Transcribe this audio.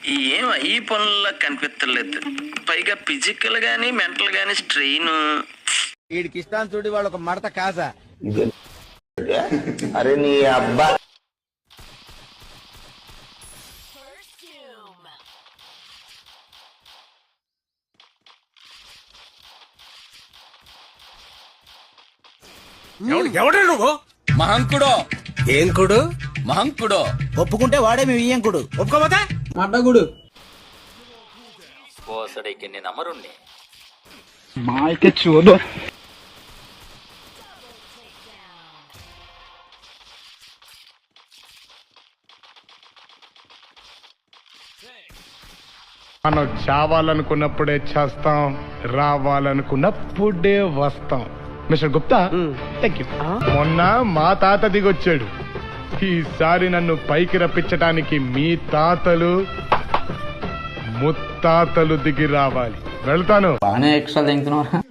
ఏం ఈ పనుల్లో కనిపించలేదు. పైగా ఫిజికల్ గానీ మెంటల్ గానీ స్ట్రెయిన్. వీడికి ఇష్టాన్ని చూడి వాళ్ళు ఒక మడత కాసా. అరే నీ అబ్బా. ఎవడే నువ్వు? మహంకుడో. ఏం కుడు? మహంకుడో. ఒప్పుకుంటే వాడే మీ ఇయ్యంకుడు, ఒప్పుకోపోతే అడ్డగుడు. ఓసడికి నేను అమరుణ్ణి. మాయకే చూడు. మనం చావాలనుకున్నప్పుడే చేస్తాం, రావాలనుకున్నప్పుడే వస్తాం. Mister Gupta, thank you. మొన్న మా తాత దిగొచ్చాడు. ఈసారి నన్ను పైకి రప్పించడానికి మీ తాతలు ముత్తాతలు దిగి రావాలి. వెళ్తాను. బాగానే ఎక్స్ట్రా తింటున్నావు.